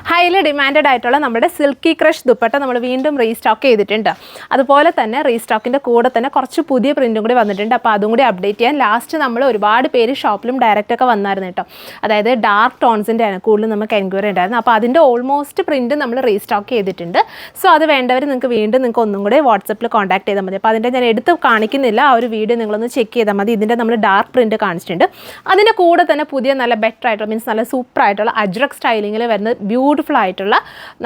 Highly demanded ആയിട്ടുള്ള നമ്മുടെ silky crush dupatta നമ്മൾ വീണ്ടും റീസ്റ്റോക്ക് ചെയ്തിട്ടുണ്ട്. അതുപോലെ തന്നെ റീസ്റ്റോക്കിൻ്റെ കൂടെ തന്നെ കുറച്ച് പുതിയ പ്രിൻറ്റും കൂടി വന്നിട്ടുണ്ട്. അപ്പോൾ അതും കൂടി അപ്ഡേറ്റ് ചെയ്യാൻ ലാസ്റ്റ് നമ്മൾ ഒരുപാട് പേര് ഷോപ്പിലും ഡയറക്റ്റൊക്കെ വന്നായിരുന്നു കേട്ടോ. അതായത് ഡാർക്ക് ടോൺസിൻ്റെ ആണ് കൂടുതൽ നമുക്ക് എൻക്വയറി ഉണ്ടായിരുന്നു. അപ്പോൾ അതിൻ്റെ ഓൾമോസ്റ്റ് പ്രിൻറ്റ് നമ്മൾ റീസ്റ്റോക്ക് ചെയ്തിട്ടുണ്ട്. സോ അത് വേണ്ടവർ നിങ്ങൾക്ക് ഒന്നും കൂടെ വാട്സപ്പിൽ കോൺടാക്ട് ചെയ്താൽ മതി. അപ്പോൾ അതിൻ്റെ ഞാൻ എടുത്ത് കാണിക്കുന്നില്ല, ആ ഒരു വീഡിയോ നിങ്ങളൊന്ന് ചെക്ക് ചെയ്താൽ മതി. ഇതിൻ്റെ നമ്മൾ ഡാർക്ക് പ്രിൻറ്റ് കാണിച്ചിട്ടുണ്ട്. അതിൻ്റെ കൂടെ തന്നെ പുതിയ നല്ല ബെറ്റർ ആയിട്ടുള്ള മീൻസ് നല്ല സൂപ്പർ ആയിട്ടുള്ള അജ്രക് സ്റ്റൈലിങ്ങിൽ വരുന്ന ബ്യൂട്ടിഫുൾ ആയിട്ടുള്ള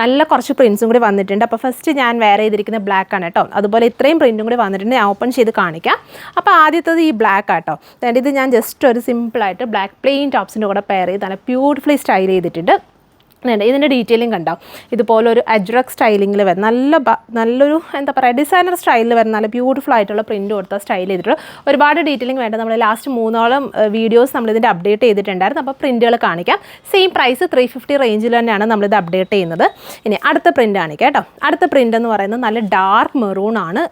നല്ല കുറച്ച് പ്രിൻസും കൂടി വന്നിട്ടുണ്ട്. അപ്പോൾ ഫസ്റ്റ് ഞാൻ വെയർ ചെയ്തിരിക്കുന്ന ബ്ലാക്ക് ആണ് കേട്ടോ. അതുപോലെ ഇത്രയും പ്രിൻറ്റും കൂടി വന്നിട്ടുണ്ട്. ഞാൻ ഓപ്പൺ ചെയ്ത് കാണിക്കാം. അപ്പോൾ ആദ്യത്തത് ഈ ബ്ലാക്ക് ആട്ടോ. ഇത് ഞാൻ ജസ്റ്റ് ഒരു സിമ്പിളായിട്ട് ബ്ലാക്ക് പ്ലെയിൻ ടോപ്സിൻ്റെ കൂടെ പെയർ ചെയ്ത് നല്ല ബ്യൂട്ടിഫുള്ളി സ്റ്റൈൽ ചെയ്തിട്ടുണ്ട്. ഇതിൻ്റെ ഡീറ്റെയിലിംഗ് കണ്ടോ, ഇതുപോലെ ഒരു അജ്രക് സ്റ്റൈലിങ്ങിൽ വരുന്ന നല്ലൊരു എന്താ പറയുക ഡിസൈനർ സ്റ്റൈലിൽ വരുന്ന നല്ല ബ്യൂട്ടിഫുൾ ആയിട്ടുള്ള പ്രിൻറ്റ് കൊടുത്ത സ്റ്റൈൽ ചെയ്തിട്ടുള്ള ഒരുപാട് ഡീറ്റെയിലിംഗ് വേണ്ട. നമ്മൾ ലാസ്റ്റ് 3 വീഡിയോസ് നമ്മളിതിൻ്റെ അപ്ഡേറ്റ് ചെയ്തിട്ടുണ്ടായിരുന്നു. അപ്പോൾ പ്രിൻറ്റുകൾ കാണിക്കാം. സെയിം പ്രൈസ് 350 റേഞ്ചിൽ തന്നെയാണ് നമ്മളിത് അപ്ഡേറ്റ് ചെയ്യുന്നത്. ഇനി അടുത്ത പ്രിൻ്റ് ആണ് കേട്ടോ. അടുത്ത പ്രിൻ്റ് എന്ന് പറയുന്നത് നല്ല ഡാർക്ക് മെറൂൺ ആണ്.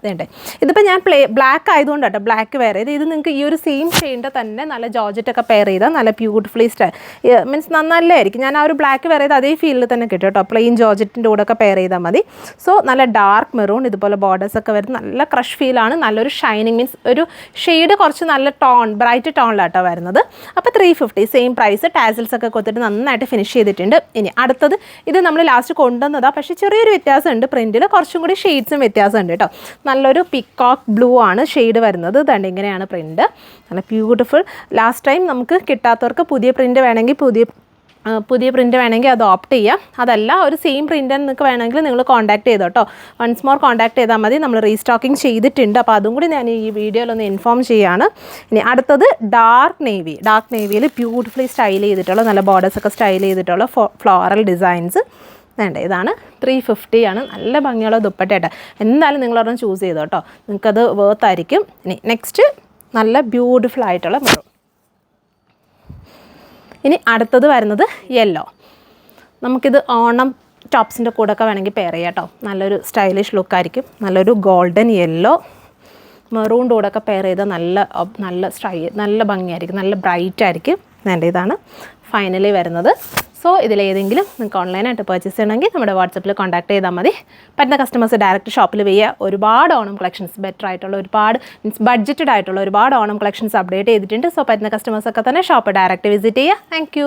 ഇതിപ്പോൾ ഞാൻ ബ്ലാക്ക് ആയതുകൊണ്ട് കേട്ടോ ബ്ലാക്ക് വെയർ ചെയ്ത് ഇത് നിങ്ങൾക്ക് ഈ ഒരു സെയിം ഷെയ്ഡിൻ്റെ തന്നെ നല്ല ജോർജറ്റൊക്കെ പെയർ ചെയ്താൽ നല്ല ബ്യൂട്ടിഫുള്ളി മീൻസ് നല്ലതായിരിക്കും. ഞാൻ ആ ഒരു ബ്ലാക്ക് വെയർ ചെയ്ത് അതേ ഫീലിൽ തന്നെ കിട്ടും കേട്ടോ. പ്ലെയിൻ ജോർജറ്റിൻ്റെ കൂടെ ഒക്കെ പെയർ ചെയ്താൽ മതി. സോ നല്ല ഡാർക്ക് മെറൂൺ, ഇതുപോലെ ബോർഡേഴ്സ് ഒക്കെ വരുന്ന നല്ല ക്രഷ് ഫീലാണ്. നല്ലൊരു ഷൈനിങ് മീൻസ് ഒരു ഷെയ്ഡ് കുറച്ച് നല്ല ബ്രൈറ്റ് ടോണിലാട്ടോ വരുന്നത്. അപ്പോൾ 350 സെയിം പ്രൈസ്. ടാസിൽസ് ഒക്കെ കൊടുത്തിട്ട് നന്നായിട്ട് ഫിനിഷ് ചെയ്തിട്ടുണ്ട്. ഇനി അടുത്തത് ഇത് നമ്മൾ ലാസ്റ്റ് കൊണ്ടുവന്നതാണ്, പക്ഷേ ചെറിയൊരു വ്യത്യാസമുണ്ട്. പ്രിൻറ്റിൽ കുറച്ചും കൂടി ഷെയ്ഡ്സും വ്യത്യാസമുണ്ട് കേട്ടോ. നല്ലൊരു പിക്കോക്ക് ബ്ലൂ ആണ് ഷെയ്ഡ് വരുന്നത്. ഇതുണ്ട് ഇങ്ങനെയാണ് പ്രിൻറ്റ്. നല്ല ബ്യൂട്ടിഫുൾ. ലാസ്റ്റ് ടൈം നമുക്ക് കിട്ടാത്തവർക്ക് പുതിയ പ്രിൻറ്റ് വേണമെങ്കിൽ പുതിയ പ്രിൻറ്റ് വേണമെങ്കിൽ അത് ഓപ്റ്റ് ചെയ്യാം. അതല്ല ഒരു സെയിം പ്രിൻ്റ് നിങ്ങൾക്ക് വേണമെങ്കിൽ നിങ്ങൾ കോൺടാക്ട് ചെയ്തോ കേട്ടോ. വൺസ് മോർ കോൺടാക്ട് ചെയ്താൽ മതി. നമ്മൾ റീസ്റ്റോക്കിംഗ് ചെയ്തിട്ടുണ്ട്. അപ്പോൾ അതും കൂടി ഞാൻ ഈ വീഡിയോയിലൊന്ന് ഇൻഫോം ചെയ്യുകയാണ്. ഇനി അടുത്തത് ഡാർക്ക് നേവിയിൽ ബ്യൂട്ടിഫുള്ളി സ്റ്റൈൽ ചെയ്തിട്ടുള്ള നല്ല ബോർഡേഴ്സൊക്കെ സ്റ്റൈൽ ചെയ്തിട്ടുള്ള ഫ്ലോറൽ ഡിസൈൻസ് വേണ്ട. ഇതാണ് 350 ആണ്. നല്ല ഭംഗിയുള്ള ദുപ്പട്ടയായിട്ട് എന്തായാലും നിങ്ങളൊരെണ്ണം ചൂസ് ചെയ്തോ കേട്ടോ. നിങ്ങൾക്കത് വേർത്തായിരിക്കും. ഇനി നെക്സ്റ്റ് നല്ല ബ്യൂട്ടിഫുൾ ആയിട്ടുള്ള മെറൂൺ. ഇനി അടുത്തത് വരുന്നത് യെല്ലോ. നമുക്കിത് ഓണം ടോപ്സിൻ്റെ കൂടെയൊക്കെ വേണമെങ്കിൽ പെയർ ചെയ്യാം കേട്ടോ. നല്ലൊരു സ്റ്റൈലിഷ് ലുക്കായിരിക്കും. നല്ലൊരു ഗോൾഡൻ യെല്ലോ മെറൂണിൻ്റെ കൂടെയൊക്കെ പെയർ ചെയ്താൽ നല്ല ഭംഗിയായിരിക്കും. നല്ല ബ്രൈറ്റ് ആയിരിക്കും. ഇതാണ് ഫൈനലി വരുന്നത്. സോ ഇതിലേതെങ്കിലും നിങ്ങൾക്ക് ഓൺലൈനായിട്ട് പർച്ചേസ് ചെയ്യണമെങ്കിൽ നമ്മുടെ വാട്സപ്പിൽ കോൺടാക്ട് ചെയ്താൽ മതി. പറ്റുന്ന കസ്റ്റമേഴ്സ് ഡയറക്റ്റ് ഷോപ്പിൽ ഒരുപാട് ഓണം കളക്ഷൻസ് ബെറ്റർ ആയിട്ടുള്ള ഒരുപാട് മീൻസ് ബഡ്ജറ്റഡ് ആയിട്ടുള്ള ഒരുപാട് ഓണം കളക്ഷൻസ് അപ്ഡേറ്റ് ചെയ്തിട്ടുണ്ട്. സോ പറ്റുന്ന കസ്റ്റമേഴ്സൊക്കെ തന്നെ ഷോപ്പ് ഡയറക്റ്റ് വിസിറ്റ് ചെയ്യുക. താങ്ക്